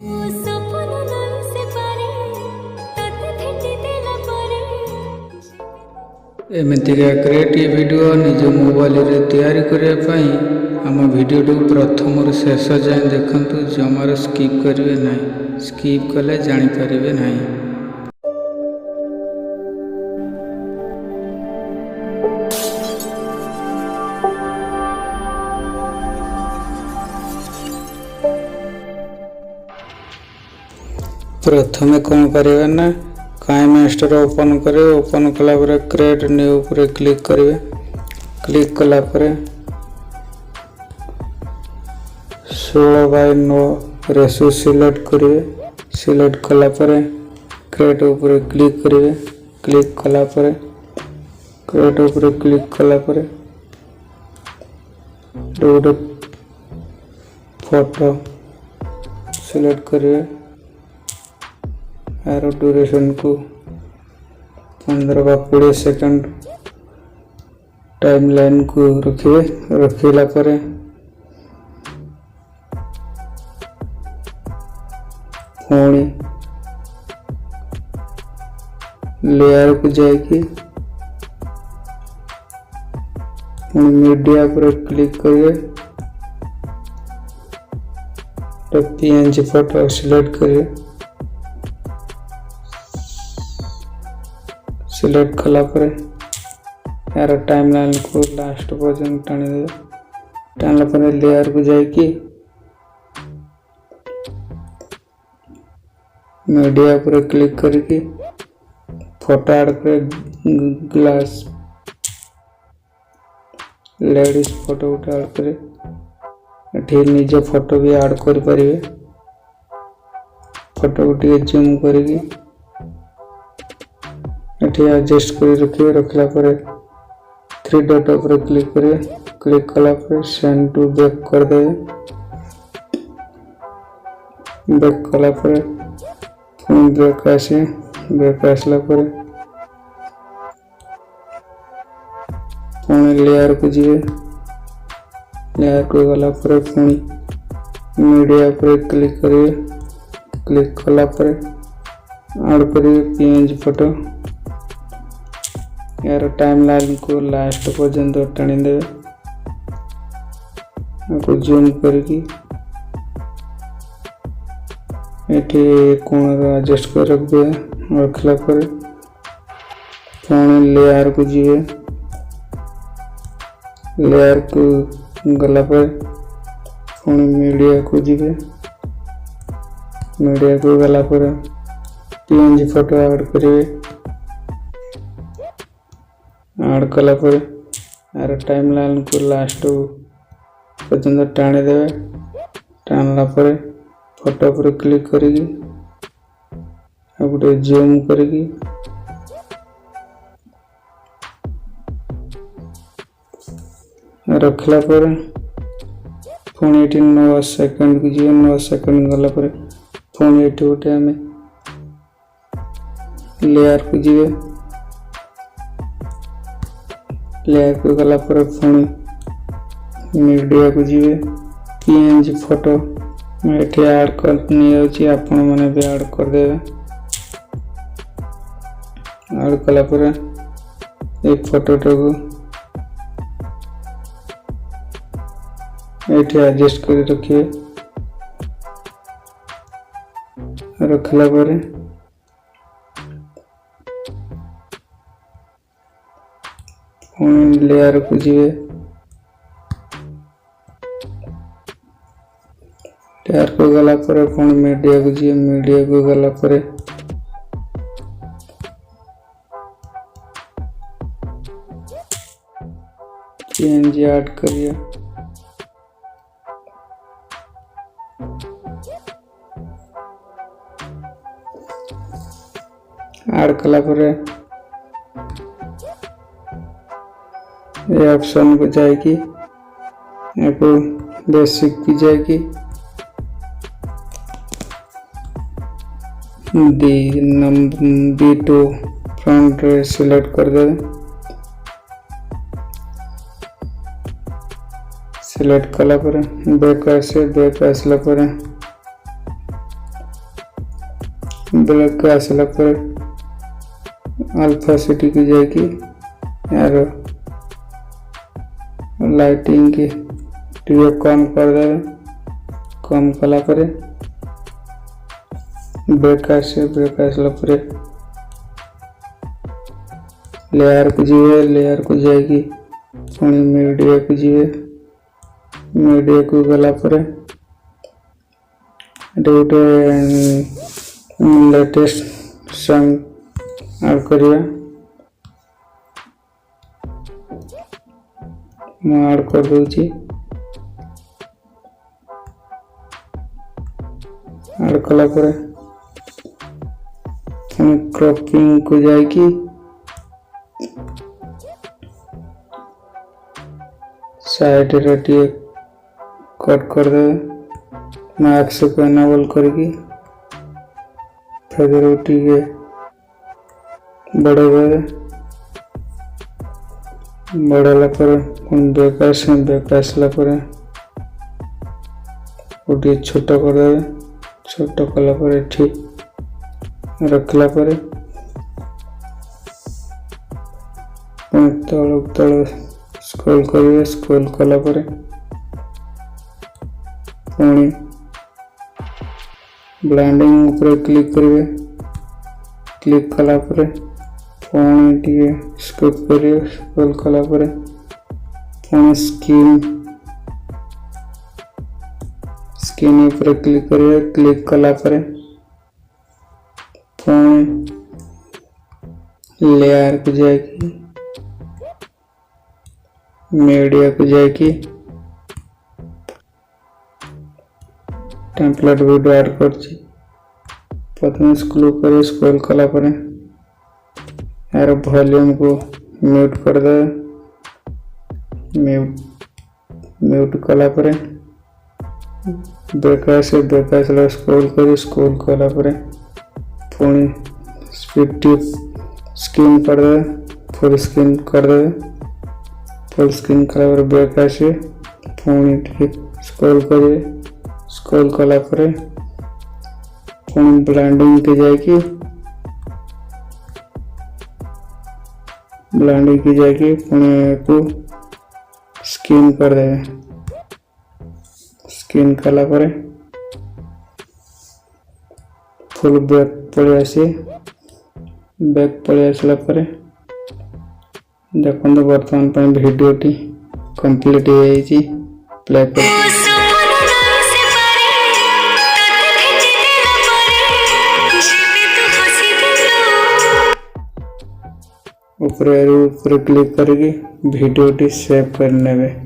एमतीका creative video निज mobile रे तैयारी करने आम वीडियो प्रथम शेष जाए देखु जमार स्किप करेंगे ना। स्किप कले जानीपारे ना। प्रथम कौन करेगा ना काइनमास्टर ओपन करे। ओपन कला पर क्रिएट न्यू पर क्लिक करेंगे। क्लिक कला पर 16:9 रेशो सिलेक्ट करेंगे। सिलेक्ट कला पर क्रिएट ऊपर क्लिक करेंगे। क्लिक कला पर क्रिएट ऊपर क्लिक कला पर गोटे फोटो सिलेक्ट करेंगे। यार ड्यूरेशन को 15 बा 20 सेकंड टाइमलाइन को रखिए। रखिला पर पुणी लेयर को जाएगी मीडिया पर क्लिक करिए। तो पीएनजी फोटो सिलेक्ट करिए। सिलेक्ट कला पर यार टाइमलाइन को लास्ट पर्यंत टाणी दे। टाणला पर लेयर को जाएगी मीडिया पर क्लिक करके फोटो ऐड कर। ग्लास लेडीज फोटो उठा ऐड करे। एठी निज फोटो भी ऐड कर परिवे। फोटो को जूम करके एडजस्ट कर रखिए। रखला पर 3 डॉट पर क्लिक करिए। क्लिक कला पर सेंड टू बैक कर दे। बैक कला पर बैक आसे। बैक आसला पर पुणी लेयर को जीवे। लेयर को गला पर पुणी मीडिया पर क्लिक करिए। क्लिक कला पर ऐड करिए पीएनजी फोटो। यार टाइमलाइन को लास्ट पर्यंत टाणी दे। जूम करके ये कोण एडजस्ट कर रख दे। रखला पर पुणी लेयर को जीवे। लेयर को गला पर पुणी मीडिया को जीवे। मीडिया को गला पर पीएनजी फोटो ऐड करेंगे। ऐड कला पर यार टाइमलाइन को लास्ट पर्यंत टाणी देवे। टाणला पर फोटो पर क्लिक करेगी गोटे जूम करेगी रखला पर पुणी ये 9 सेकंड की जीव। 9 सेकंड गला पर पुणी ये गोटे आम लेयर को जीवे। लेयर को गला पर पुणी मीडिया को जीवे। पीएनजी फोटो ये ऐड करनी आपण मैंने भी ऐड कर देवे। ऐड कला पर ये फोटोटा को ये एडजस्ट कर रखिए। रखला पर लेयर को जीवे। लेयर को गला पर पुणी मीडिया को जीवे। मीडिया को गला पर पीएनजी ऐड करिए। ऐड कला पर ये ऑप्शन को जाएगी। बेसिक की जाएगी। B2 फ्रंट सिलेक्ट कर दे। सिलेक्ट कला पर बैक आसे। बैक आसला पर ब्लैक को आसला पर अल्फा सिटी को जाकि यार लाइटिंग की टीवी कम कर दे। कम कला पर ब्रेक आसला पर लेयर को जीवे। लेयर को जाकि पुणी मीडिया को जीवे। मीडिया को गला पर गोटे लेटेस्ट सॉन्ग ऐड करिया। मैं ऐड कर दूची। ऐड कला पर क्रॉपिंग को जाएगी साइड रे कट कर दे। मैक्स को एनेबल करके फिर टीके बढ़े बढ़ाला पर बेक आसला पर गोटे छोट कर दे। छोट कला पर ठीक रखला पर तल स्क्रॉल करिए। स्क्रॉल कला पर पुणी ब्लेंडिंग ऊपर क्लिक करिए। क्लिक कला पर पुणी टिके स्किप करिए। स्क्रॉल कला पर पुणी स्किन ऊपर क्लिक करिए। क्लिक कला पर पुणी लेयर को जाकि मीडिया को जाकि टेम्पलेट वीडियो ऐड कर प्रथम स्क्रॉल कला पर यार वॉल्यूम को म्यूट कर दे। म्यूट कला पर बैक आसला स्क्रॉल कला पर पुणी स्पीड स्क्रीन कर दे। फुल स्क्रीन कर दे। फुल स्क्रीन कला पर बैक आसे पुणी स्क्रॉल करिए। स्क्रॉल कला पर पुणी ब्लेंडिंग के जाकि पुणी को स्किन कर दे। स्किन कला पर फुल बैक पड़े आसे। बैक पड़े आसला पर देखो बर्तमान वीडियो टी कंप्लीट हो जाइए। प्ले कर ऊपर क्लिक करके वीडियो टी सेव कर नेबे।